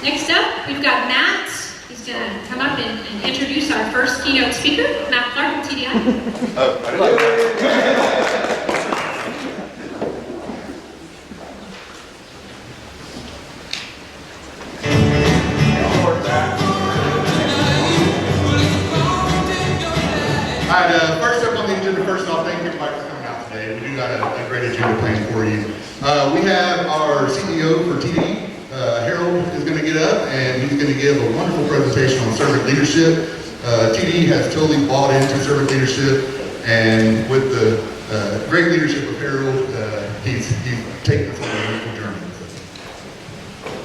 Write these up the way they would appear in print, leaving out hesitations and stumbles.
Next up, we've got Matt. He's going to come up and introduce our first keynote speaker, Matt Clark from TDI. All right, first up on the agenda, first off, thank you everybody for coming out today. We do got a great agenda planned for you. We have our CEO for TD, Harold, is going to get up and he's going to give a wonderful presentation on servant leadership. TD has totally bought into servant leadership, and with the great leadership of Harold, he's taken us on a wonderful journey.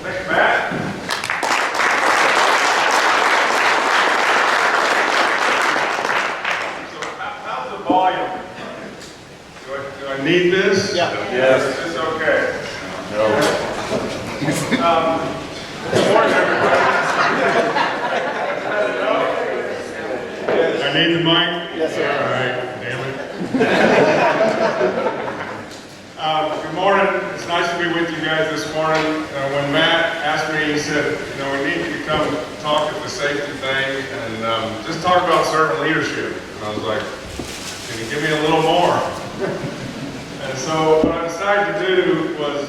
Thanks, Matt. Volume. Do I need this? Yeah. Yes. Is this okay? No. Good morning, everybody. I need the mic? Yes, sir. All right. Damn it. Good morning. It's nice to be with you guys this morning. When Matt asked me, he said, you know, we need you to come talk at the safety thing and just talk about servant leadership. And I was like, can you give me a little more? And so what I decided to do was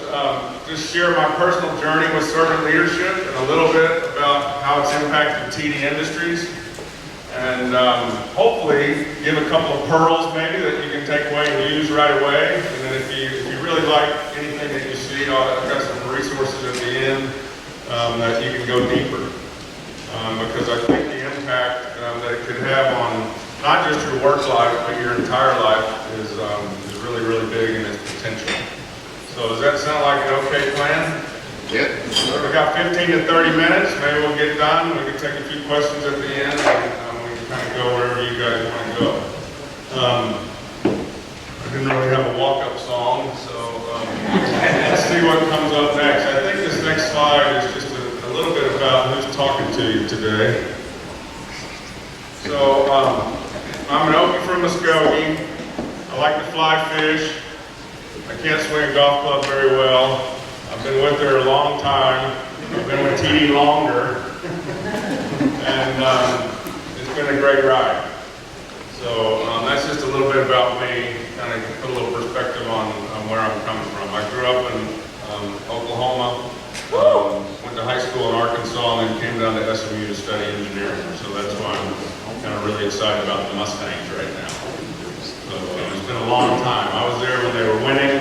just share my personal journey with servant leadership and a little bit about how it's impacted TD Industries. And hopefully give a couple of pearls maybe that you can take away and use right away. And then if you really like anything that you see, I've got some resources at the end that you can go deeper. Because I think the impact that it could have on not just your work life, but your entire life is really, really big in its potential. So does that sound like an okay plan? Yep. We got 15 to 30 minutes. Maybe we'll get done. We can take a few questions at the end, and we can kind of go wherever you guys want to go. I didn't really have a walk-up song, so let's see what comes up next. I think this next slide is just a little bit about who's talking to you today. So, I'm an Okie from Muskogee. I like to fly fish. I can't swing a golf club very well. I've been with her a long time. I've been with TD longer. And it's been a great ride. So that's just a little bit about me, kind of put a little perspective on where I'm coming from. I grew up in Oklahoma, went to high school in Arkansas, and then came down to SMU to study engineering. So that's why I'm kind of really excited about the Mustangs right now. So it's been a long time. I was there when they were winning,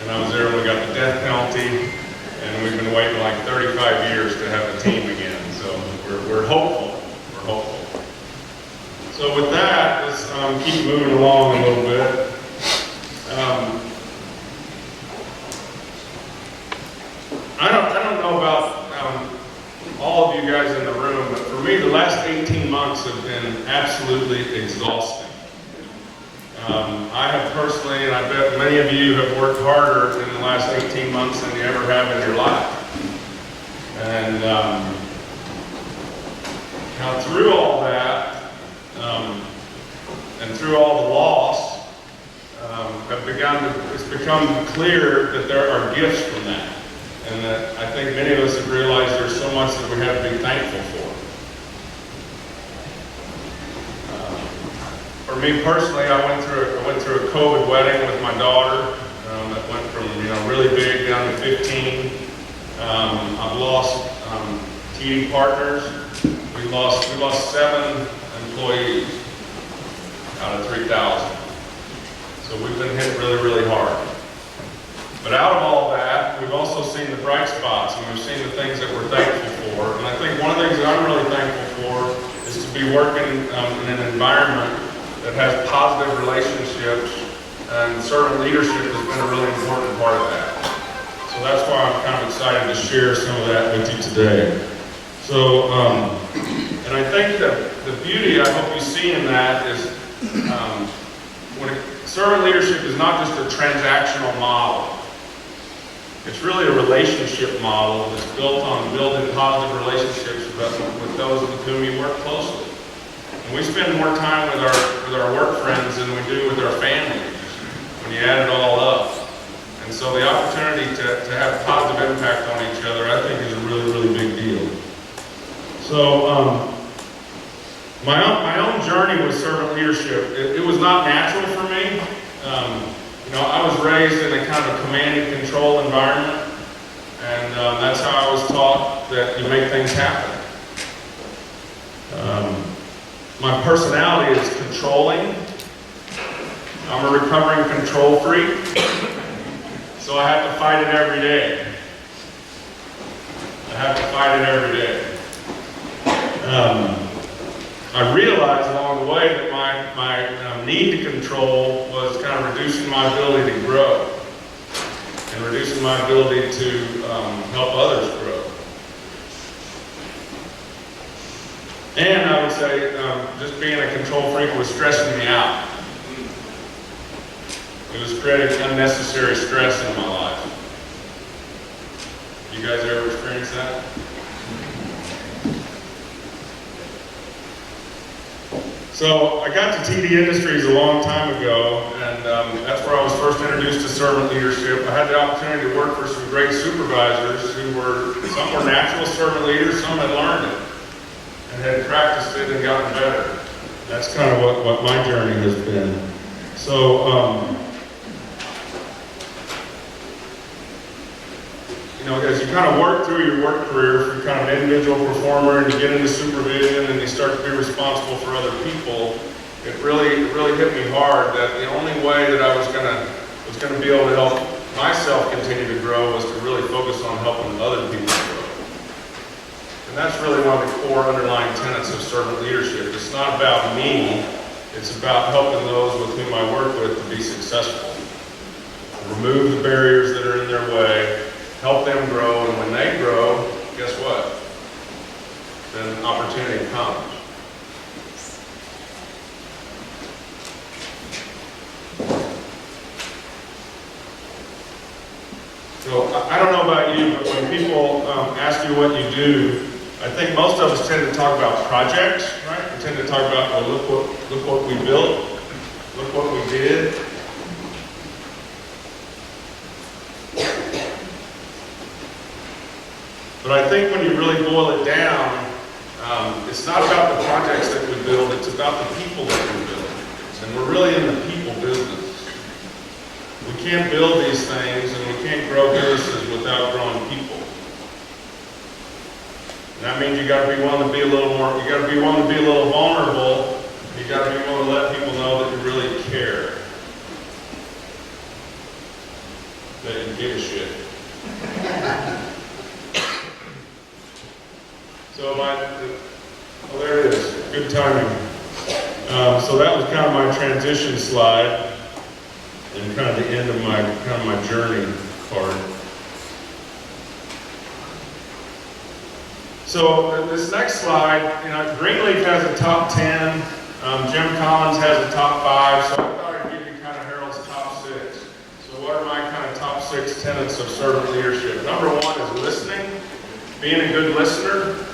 and I was there when we got the death penalty, and we've been waiting like 35 years to have a team again. So we're hopeful. We're hopeful. So with that, let's keep moving along a little bit. I don't know about all of you guys in the room, but for me, the last 18 months have been absolutely exhausting. I have personally, and I bet many of you have worked harder in the last 18 months than you ever have in your life. And now through all that, and through all the loss, it's become clear that there are gifts from that. And that I think many of us have realized there's so much that we have to be thankful for. For me personally, I went through a COVID wedding with my daughter that went from really big down to 15. I've lost TD partners. We lost 7 employees out of 3,000. So we've been hit really, really hard. But out of all that, we've also seen the bright spots, and we've seen the things that we're thankful for. And I think one of the things that I'm really thankful for is to be working in an environment that has positive relationships, and servant leadership has been a really important part of that. So that's why I'm kind of excited to share some of that with you today. So, and I think that the beauty I hope you see in that is servant leadership is not just a transactional model. It's really a relationship model that's built on building positive relationships with those with whom you work closely. And we spend more time with our work friends than we do with our families when you add it all up. And so the opportunity to have positive impact on each other, I think, is a really, really big deal. So my own journey with servant leadership, it was not natural for me. I was raised in a kind of a command and control environment, and that's how I was taught that you make things happen. My personality is controlling. I'm a recovering control freak, so I have to fight it every day. I realized along the way that my need to control was kind of reducing my ability to grow and reducing my ability to help others grow. And I would say just being a control freak was stressing me out. It was creating unnecessary stress in my life. You guys ever experienced that? So I got to TD Industries a long time ago, and that's where I was first introduced to servant leadership. I had the opportunity to work for some great supervisors some were natural servant leaders, some had learned it and had practiced it and gotten better. That's kind of what my journey has been. So, as you kind of work through your work career from kind of an individual performer and you get into supervision and you start to be responsible for other people, it really hit me hard that the only way that I was gonna be able to help myself continue to grow was to really focus on helping other people grow. And that's really one of the core underlying tenets of servant leadership. It's not about me, it's about helping those with whom I work with to be successful. Remove the barriers that are in their way, help them grow, and when they grow, guess what? Then opportunity comes. So I don't know about you, but when people ask you what you do, I think most of us tend to talk about projects, right? We tend to talk about, well, look what we built, look what we did. But I think when you really boil it down, it's not about the projects that we build, it's about the people that we build. And we're really in the people business. We can't build these things and we can't grow businesses without growing people. And that means you gotta be willing to be a little more, you gotta be willing to be a little vulnerable, you gotta be willing to let people know that you really care. That you give a shit. So there it is, good timing. So that was kind of my transition slide and kind of the end of my journey part. So this next slide, Greenleaf has a top 10, Jim Collins has a top 5, so I thought I'd give you kind of Harold's top 6. So what are my kind of top 6 tenets of servant leadership? Number 1 is listening, being a good listener.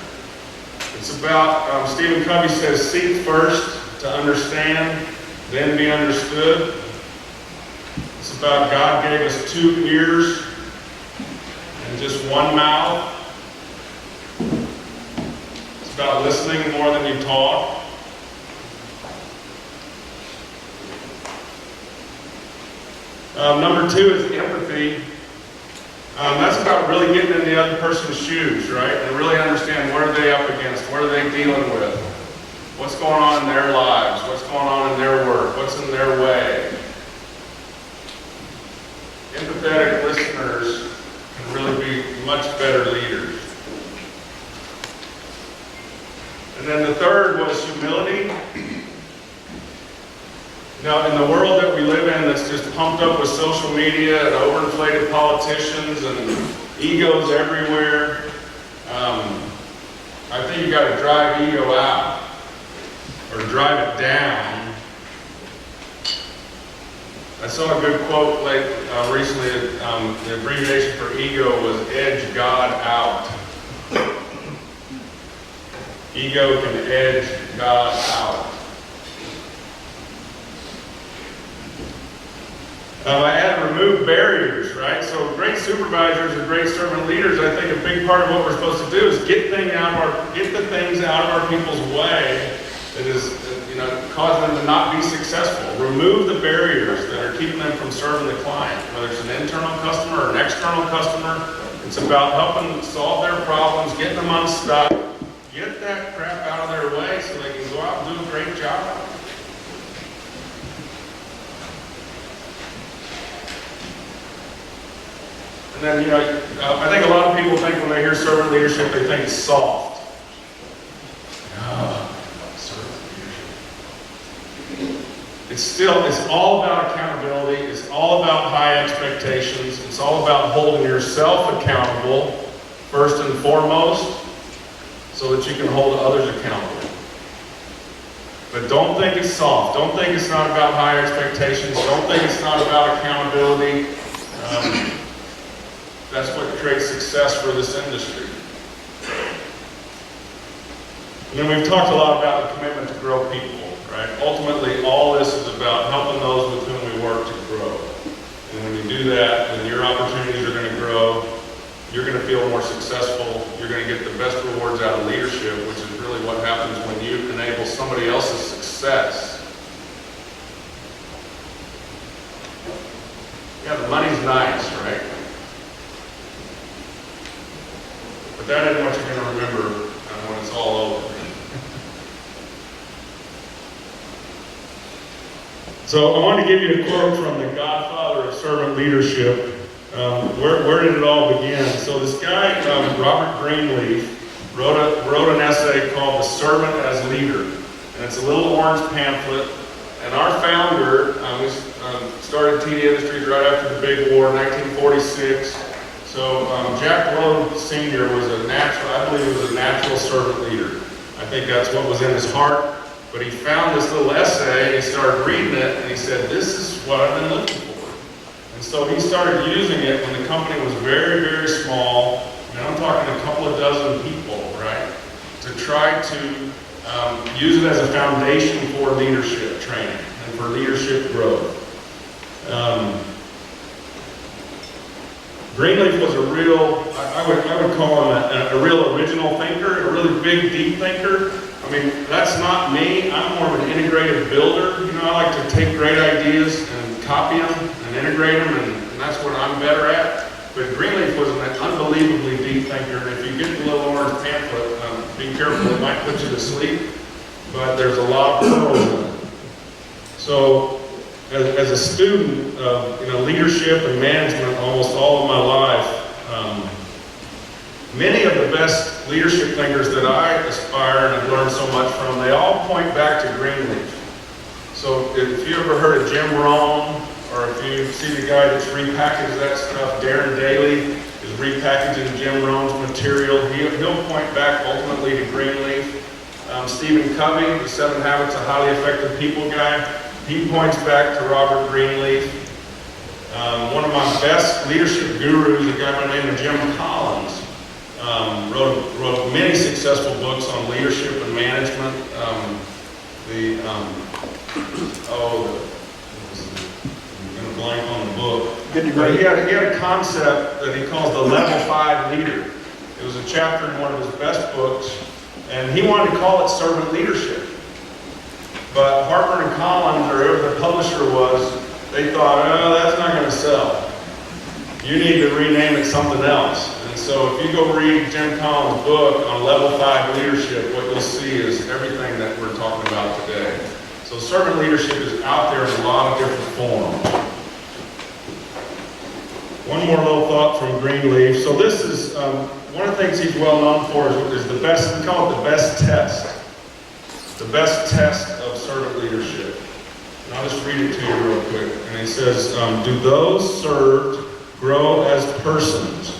It's about, Stephen Covey says, seek first to understand, then be understood. It's about God gave us 2 ears and just 1 mouth. It's about listening more than you talk. Number 2 is empathy. That's about really getting in the other person's shoes, right? And really understand what are they up against, what are they dealing with, what's going on in their lives, what's going on in their work, what's in their way. Empathetic listeners can really be much better leaders. And then the third was humility. Now, in the world that we live in that's just pumped up with social media and overinflated politicians and egos everywhere, I think you got to drive ego out or drive it down. I saw a good quote recently. The abbreviation for ego was edge God out. Ego can edge God out. I had to remove barriers, right? So great supervisors and great servant leaders, I think a big part of what we're supposed to do is get the things out of our people's way that is, causing them to not be successful. Remove the barriers that are keeping them from serving the client, whether it's an internal customer or an external customer. It's about helping them solve their problems, getting them unstuck, get that crap out of their way so they can go out and do a great job. And then, I think a lot of people think when they hear servant leadership, they think it's soft. It's all about accountability. It's all about high expectations. It's all about holding yourself accountable, first and foremost, so that you can hold others accountable. But don't think it's soft. Don't think it's not about high expectations. Don't think it's not about accountability. That's what creates success for this industry. And then we've talked a lot about the commitment to grow people, right? Ultimately, all this is about helping those with whom we work to grow. And when you do that, then your opportunities are going to grow. You're going to feel more successful. You're going to get the best rewards out of leadership, which is really what happens when you enable somebody else's success. Yeah, the money's nice, right? But that isn't what you're going to remember when it's all over. So I want to give you a quote from the godfather of servant leadership. Where did it all begin? So this guy, Robert Greenleaf, wrote an essay called The Servant as Leader. And it's a little orange pamphlet. And our founder, we started TD Industries right after the big war, 1946. So Jack Lowe Sr. was I believe he was a natural servant leader. I think that's what was in his heart. But he found this little essay, and he started reading it, and he said, this is what I've been looking for. And so he started using it when the company was very, very small. And I'm talking a couple of dozen people, right? To try to use it as a foundation for leadership training and for leadership growth. Greenleaf was a real, I would call him a real original thinker, a really big, deep thinker. I mean, that's not me. I'm more of an integrated builder. I like to take great ideas and copy them and integrate them, and that's what I'm better at. But Greenleaf was an unbelievably deep thinker, and if you get the little orange pamphlet, be careful, it might put you to sleep, but there's a lot of pearls in it. So, as a student of leadership and management almost all of my life, many of the best leadership thinkers that I aspire and have learned so much from, they all point back to Greenleaf. So if you ever heard of Jim Rohn, or if you see the guy that's repackaged that stuff, Darren Daly is repackaging Jim Rohn's material, he'll point back ultimately to Greenleaf. Stephen Covey, the 7 Habits of Highly Effective People guy, he points back to Robert Greenleaf. One of my best leadership gurus, a guy by the name of Jim Collins, wrote many successful books on leadership and management. I'm going to blank on the book. He had a concept that he calls the level 5 leader. It was a chapter in one of his best books, and he wanted to call it servant leadership. But Harper and Collins, or whoever the publisher was, they thought, oh, that's not going to sell. You need to rename it something else. And so if you go read Jim Collins' book on level 5 leadership, what you'll see is everything that we're talking about today. So servant leadership is out there in a lot of different forms. One more little thought from Greenleaf. So this is, one of the things he's well known for is the best, we call it the best test. The best test of servant leadership. And I'll just read it to you real quick. And it says, do those served grow as persons?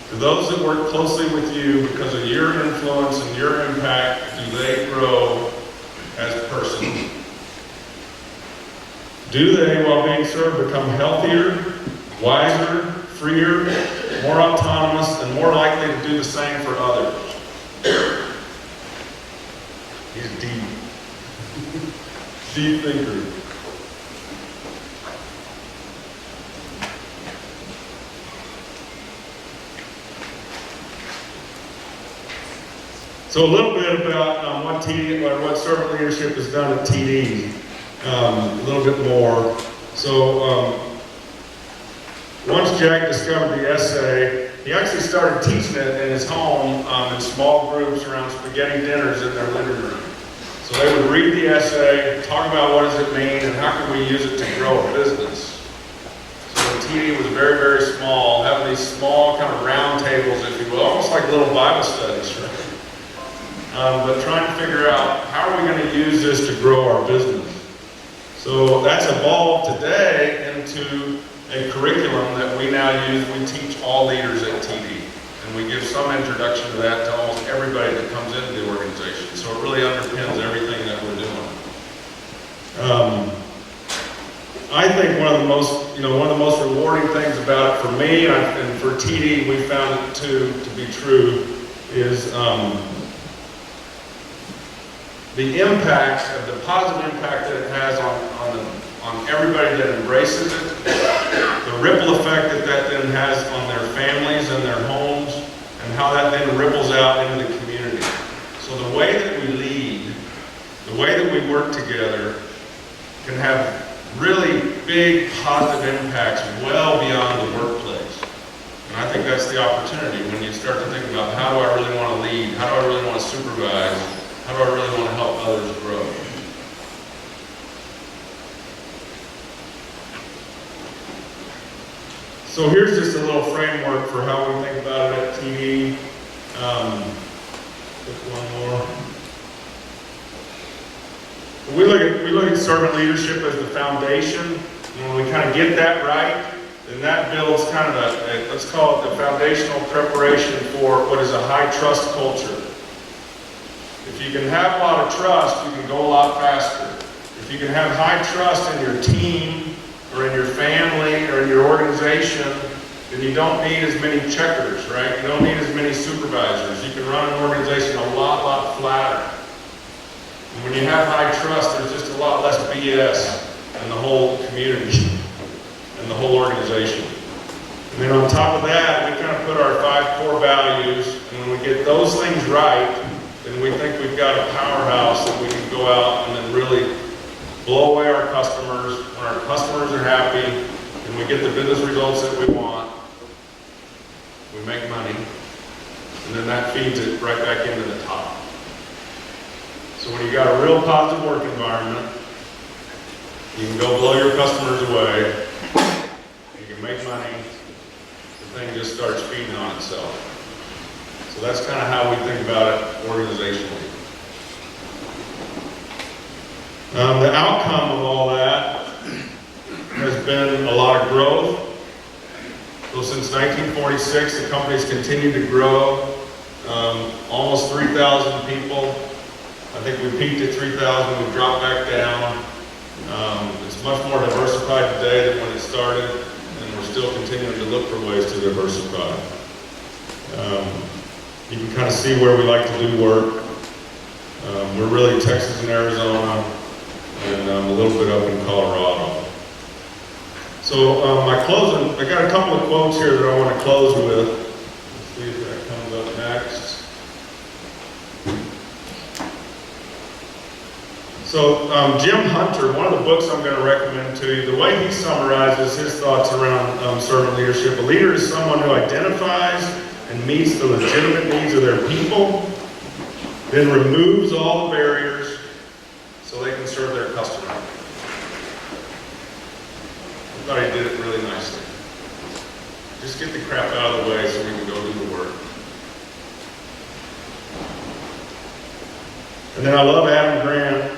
Do those that work closely with you because of your influence and your impact, do they grow as persons? Do they, while being served, become healthier, wiser, freer, more autonomous, and more likely to do the same for others? He's deep. Deep thinker. So a little bit about what TD, or what servant leadership has done at TD. A little bit more. So once Jack discovered the essay, he actually started teaching it in his home in small groups around spaghetti dinners in their living room. So they would read the essay, talk about what does it mean and how can we use it to grow a business. So when TD was very, very small, having these small kind of round tables, if you will, almost like little Bible studies, right? But trying to figure out how are we going to use this to grow our business. So that's evolved today into a curriculum that we now use. We teach all leaders at TD, and we give some introduction to that to almost everybody that comes into the organization. So it really underpins everything that we're doing. I think one of the most rewarding things about it for me and for TD, we found it to be true, is the impact, the positive impact that it has on everybody that embraces it, the ripple effect that then has on their families and their homes, and how that then ripples out into the community. So the way that we lead, the way that we work together, can have really big positive impacts well beyond the workplace. And I think that's the opportunity when you start to think about how do I really want to lead, how do I really want to supervise, how do I really want to help others grow. So here's just a little framework for how we think about it at TD. One more. We look at servant leadership as the foundation. And when we kind of get that right, then that builds kind of a let's call it the foundational preparation for what is a high trust culture. If you can have a lot of trust, you can go a lot faster. If you can have high trust in your team, or in your family, or in your organization, then you don't need as many checkers, right? You don't need as many supervisors. You can run an organization a lot flatter. And when you have high trust, there's just a lot less BS in the whole community and the whole organization. And then on top of that, we kind of put our 5 core values, and when we get those things right, then we think we've got a powerhouse that we can go out and then really blow away our customers. When our customers are happy and we get the business results that we want, we make money, and then that feeds it right back into the top. So when you got a real positive work environment, you can go blow your customers away, you can make money, the thing just starts feeding on itself. So that's kind of how we think about it organizationally. The outcome of all that has been a lot of growth. So since 1946, the company's continued to grow. Almost 3,000 people. I think we peaked at 3,000, we dropped back down. It's much more diversified today than when it started, and we're still continuing to look for ways to diversify. You can kind of see where we like to do work. We're really Texas and Arizona, and a little bit up in Colorado. So my closing, I got a couple of quotes here that I want to close with. Let's see if that comes up next. So Jim Hunter, one of the books I'm going to recommend to you, the way he summarizes his thoughts around servant leadership, a leader is someone who identifies and meets the legitimate needs of their people, then removes all the barriers so they can serve their customer. I thought he did it really nicely. Just get the crap out of the way so we can go do the work. And then I love Adam Grant,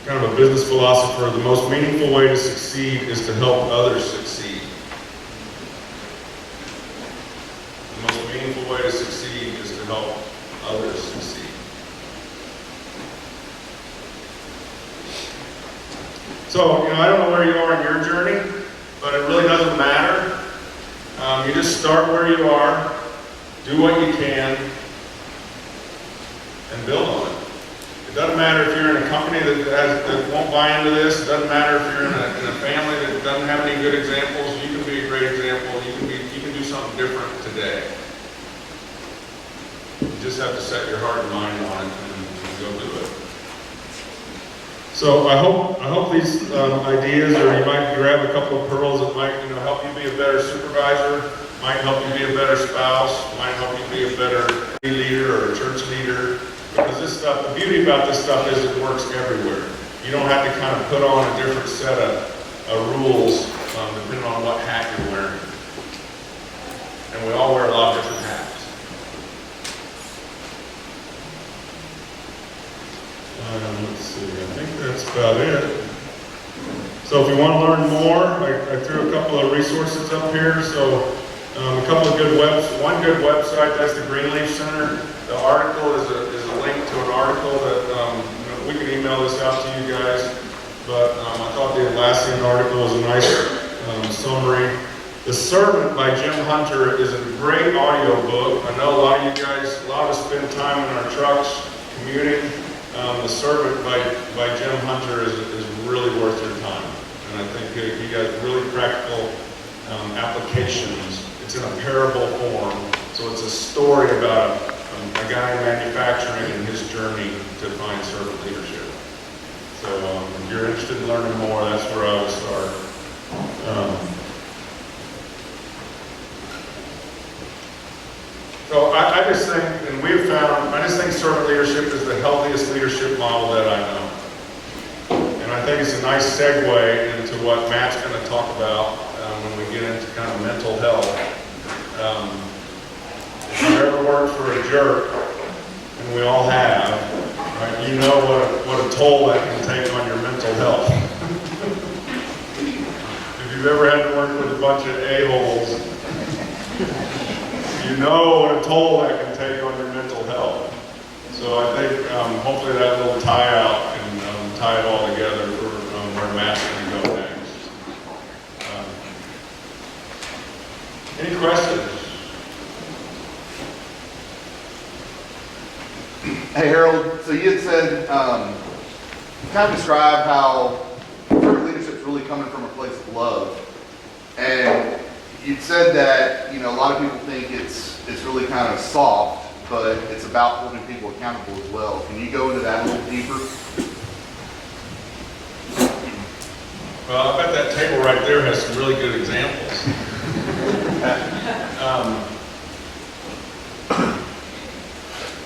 kind of a business philosopher. The most meaningful way to succeed is to help others succeed. The most meaningful way to succeed is to help others succeed. So, I don't know where you are in your journey, but it really doesn't matter. You just start where you are, do what you can, and build on it. It doesn't matter if you're in a company that won't buy into this. It doesn't matter if you're in a family that doesn't have any good examples. You can be a great example. You can do something different today. just have to set your heart and mind on it and go do it. So I hope these ideas, or you might grab a couple of pearls that might help you be a better supervisor, might help you be a better spouse, might help you be a better leader or a church leader. Because this stuff, the beauty about this stuff is it works everywhere. You don't have to kind of put on a different set of rules depending on what hat you're wearing. And we all wear a lot of different hats. Let's see, I think that's about it. So if you want to learn more, I threw a couple of resources up here. So a couple of good one good website, that's the Greenleaf Center. The article is a link to an article that we can email this out to you guys. But I thought the Atlassian article was a nice summary. The Servant by Jim Hunter is a great audio book. I know a lot of you guys, a lot of us spend time in our trucks commuting. The Servant by Jim Hunter is really worth your time. And I think he has really practical applications. It's in a parable form. So it's a story about a guy in manufacturing and his journey to find servant leadership. So if you're interested in learning more, that's where I would start. So I just think, and we've found, I just think servant leadership is the healthiest leadership model that I know. And I think it's a nice segue into what Matt's going to talk about when we get into kind of mental health. If you've ever worked for a jerk, and we all have, right, you know what a toll that can take on your mental health. If you've ever had to work with a bunch of a-holes, you know what a toll that can take on your mental health. So I think hopefully that little tie out can tie it all together for where Matt's going to go next. Any questions? Hey Harold, so you had said, kind of describe how servant leadership is really coming from a place of love. And you'd said that, a lot of people think it's really kind of soft, but it's about holding people accountable as well. Can you go into that a little deeper? Well, I bet that table right there has some really good examples.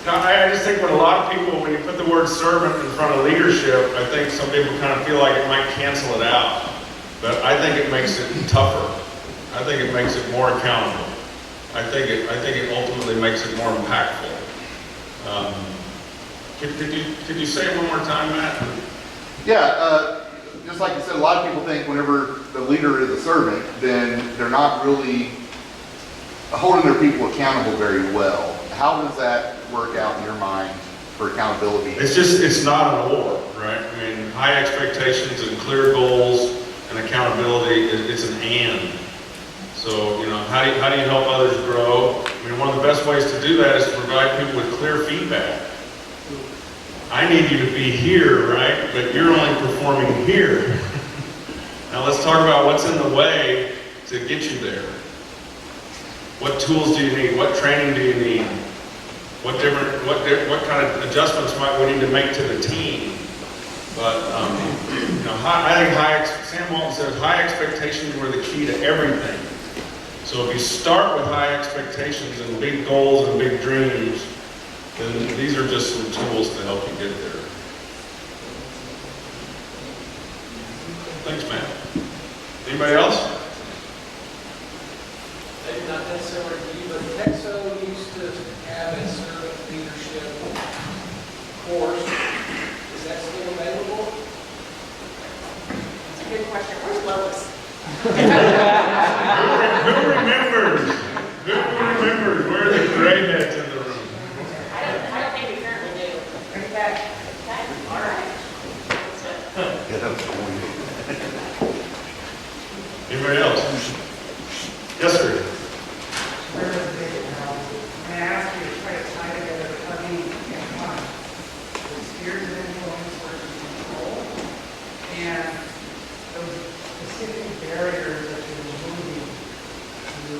I just think when a lot of people, when you put the word servant in front of leadership, I think some people kind of feel like it might cancel it out. But I think it makes it tougher. I think it makes it more accountable. I think it ultimately makes it more impactful. Could you say it one more time, Matt? Yeah, just like you said, a lot of people think whenever the leader is a servant, then they're not really holding their people accountable very well. How does that work out in your mind for accountability? It's not an or, right? I mean, high expectations and clear goals and accountability, it's an and. So, how do you help others grow? I mean, one of the best ways to do that is to provide people with clear feedback. I need you to be here, right? But you're only performing here. Now let's talk about what's in the way to get you there. What tools do you need? What training do you need? What kind of adjustments might we need to make to the team? But I think Sam Walton says high expectations were the key to everything. So if you start with high expectations and big goals and big dreams, then these are just some tools to help you get there. Thanks, Matt. Anybody else? Maybe not necessarily to you, but TEXO used to have a servant leadership course. Is that still available? That's a good question. Where's Lois? Who remembers? Who remembers? Where are the gray heads in the room? I don't think we currently do. Bring it back. Okay. All right. Yeah, that was the one. Anybody else? Yes, sir. Where is it now? I asked you to try to tie together hugging and fun. The spheres of influence versus control. And those specific barriers that you're removing to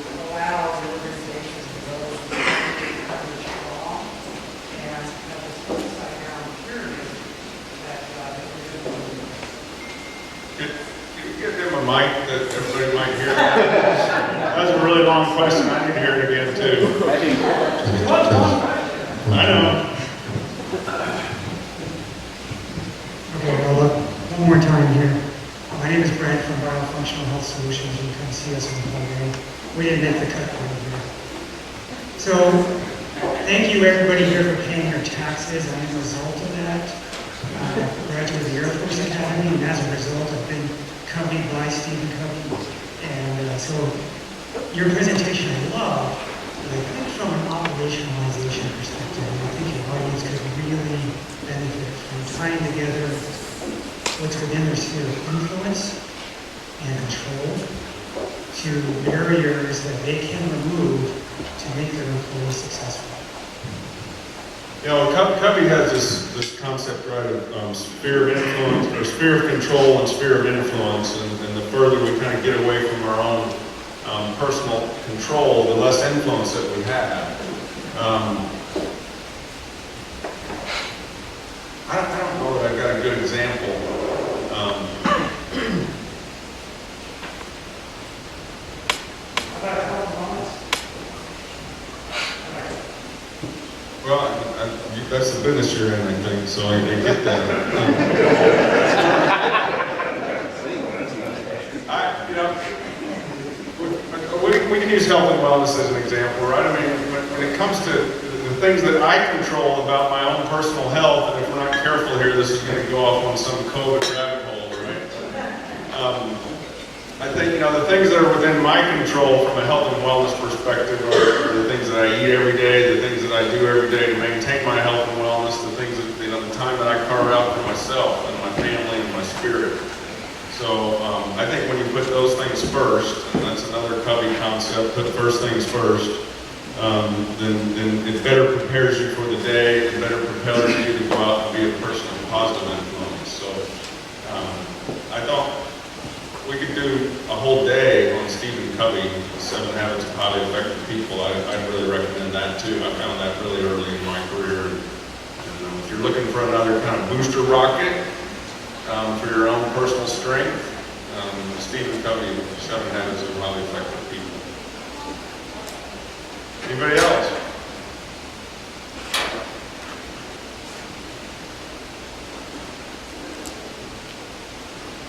really long question. I need to hear it again too. I know. Okay, well, one more time here. My name is Brent from Biofunctional Health Solutions. You can see us in the hallway. We didn't make the cut over here. So, thank you everybody here for paying your taxes. I'm a result of that. Graduated the Air Force Academy, and as a result, I've been covered by Stephen Covey. And so, your presentation I love, but I think from an operationalization perspective, I think your audience could really benefit from tying together what's within their sphere of influence and control to barriers that they can remove to make their employees successful. You know, Covey has this concept, right, of sphere of influence, or sphere of control and sphere of influence, and the further we kind of get away from our own personal control, the less influence that we have. I don't know that I've got a good example. Well, that's the business you're in, I think, so I get that. We can use health and wellness as an example, right? I mean, when it comes to the things that I control about my own personal health, and if we're not careful here, this is going to go off on some COVID rabbit hole, right? I think, the things that are within my control from a health and wellness perspective are the things that I eat every day, the things that I do every day to maintain my health and wellness, the things that, the time that I carve out for myself and my family and my spirit. So I think when you put those things first, and that's another Covey concept, put first things first, then it better prepares you for the day, it better prepares you to go out and be a person of positive influence. So I thought we could do a whole day on Stephen Covey, 7 Habits of Highly Effective People. I'd really recommend that too. I found that really early in my career. And, if you're looking for another kind of booster rocket for your own personal strength, Stephen Covey, 7 Habits of Highly Effective People. Anybody else?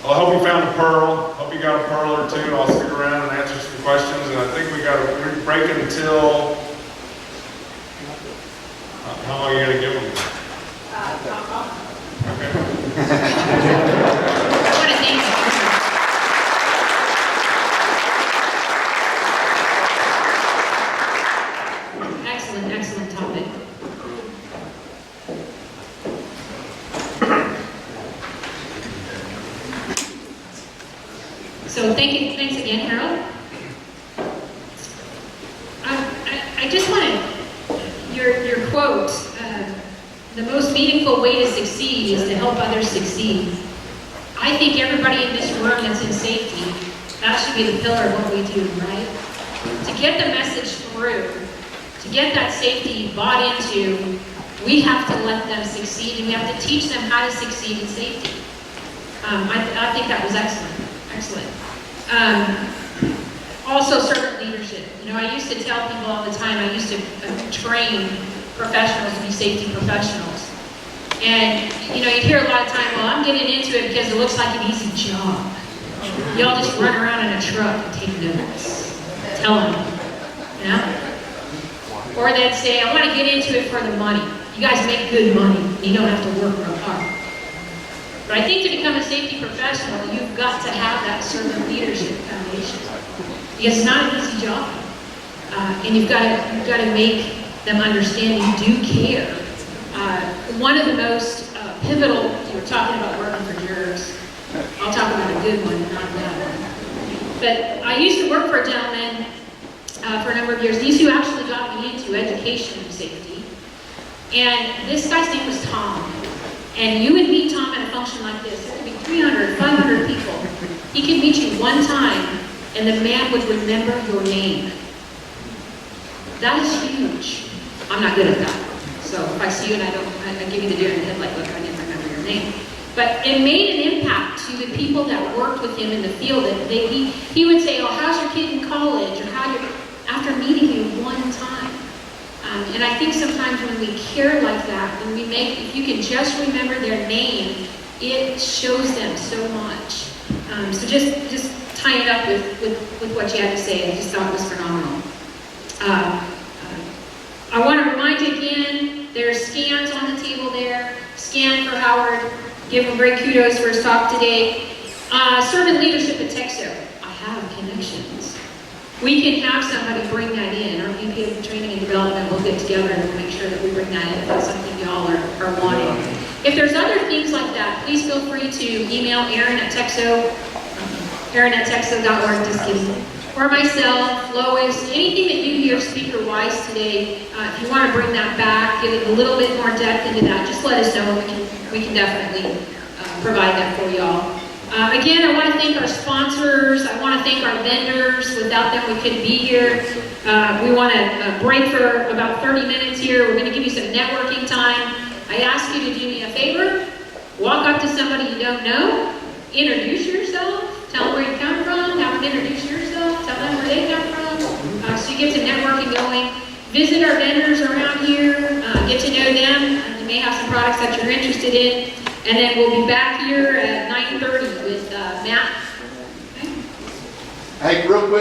Well, I hope you found a pearl. Hope you got a pearl or two. I'll stick around and answer some questions. And I think we're breaking until, how long are you going to give them? Okay. I want to thank you. Excellent topic. So thanks again, Harold. I just wanted your quote, the most meaningful way to succeed is to help others succeed. I think everybody in this room that's in safety, that should be the pillar of what we do, right? To get the message through, to get that safety bought into, we have to let them succeed, and we have to teach them how to succeed in safety. I think that was excellent. Also, servant leadership. I used to tell people all the time, I used to train professionals to be safety professionals. And, you'd hear a lot of time, well, I'm getting into it because it looks like an easy job. Y'all just run around in a truck and take notes. Tell them, Or they'd say, I want to get into it for the money. You guys make good money. You don't have to work real hard. But I think to become a safety professional, you've got to have that servant leadership foundation. Because it's not an easy job. And you've got to make them understand you do care. One of the most pivotal, you were talking about working for jerks. I'll talk about a good one, not a bad one. But I used to work for a gentleman for a number of years. These who actually got me into education and safety. And this guy's name was Tom. And you would meet Tom at a function like this. There could be 300, 500 people. He could meet you one time, and the man would remember your name. That is huge. I'm not good at that. So if I see you and I give you the deer in the headlight look, I didn't remember your name. But it made an impact to the people that worked with him in the field. That he would say, oh, how's your kid in college? Or when we care like that, when we make, if you can just remember their name, it shows them so much. So just tie it up with what you had to say. I just thought it was phenomenal. I want to remind you again, there's scans on the table there. Scan for Howard. Give him great kudos for his talk today. Servant leadership at TEXO. I have connections. We can have somebody bring that in. Our VP of Training and Development will get together and we'll make sure that we bring that in if that's something y'all are wanting. If there's other things like that, please feel free to email Aaron at TEXO, aaron@texo.org, just kidding. Or myself, Lois, anything that you hear speaker-wise today, if you want to bring that back, give it a little bit more depth into that, just let us know and we can definitely provide that for y'all. Again, I want to thank our sponsors. I want to thank our vendors. Without them, we couldn't be here. We want to break for about 30 minutes here. We're going to give you some networking time. I ask you to do me a favor. Walk up to somebody you don't know. Introduce yourself. Tell them where you come from. Have them introduce yourself. Tell them where they come from. So you get some networking going. Visit our vendors around here. Get to know them. You may have some products that you're interested in. And then we'll be back here at 9:30 with Matt. Okay. Hey, real quick.